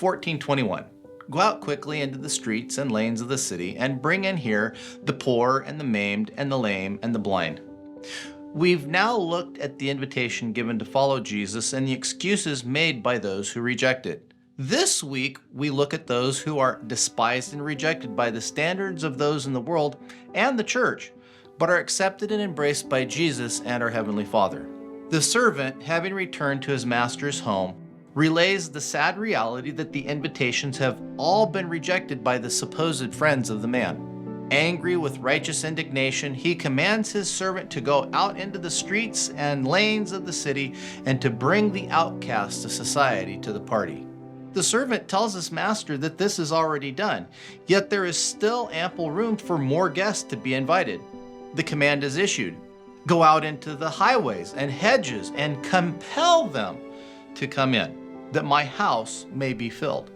14:21. Go out quickly into the streets and lanes of the city and bring in here the poor and the maimed and the lame and the blind. We've now looked at the invitation given to follow Jesus and the excuses made by those who reject it. This week, we look at those who are despised and rejected by the standards of those in the world and the church, but are accepted and embraced by Jesus and our Heavenly Father. The servant, having returned to his master's home, relays the sad reality that the invitations have all been rejected by the supposed friends of the man. Angry with righteous indignation, he commands his servant to go out into the streets and lanes of the city and to bring the outcasts of society to the party. The servant tells his master that this is already done, yet there is still ample room for more guests to be invited. The command is issued: go out into the highways and hedges and compel them to come in, that my house may be filled.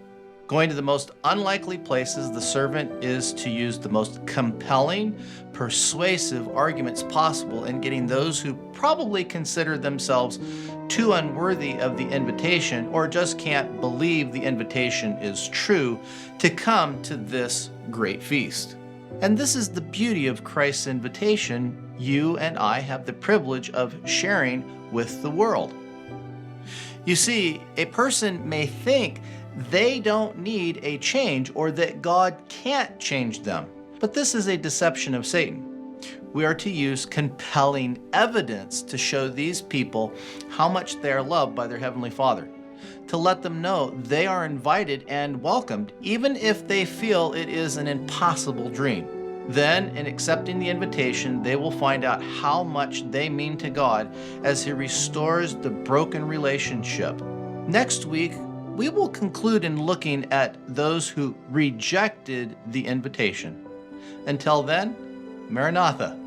Going to the most unlikely places, the servant is to use the most compelling, persuasive arguments possible in getting those who probably consider themselves too unworthy of the invitation or just can't believe the invitation is true to come to this great feast. And this is the beauty of Christ's invitation you and I have the privilege of sharing with the world. You see, a person may think they don't need a change or that God can't change them, but this is a deception of Satan. We are to use compelling evidence to show these people how much they are loved by their Heavenly Father, to let them know they are invited and welcomed, even if they feel it is an impossible dream. Then, in accepting the invitation, they will find out how much they mean to God as He restores the broken relationship. Next week, we will conclude in looking at those who rejected the invitation. Until then, Maranatha.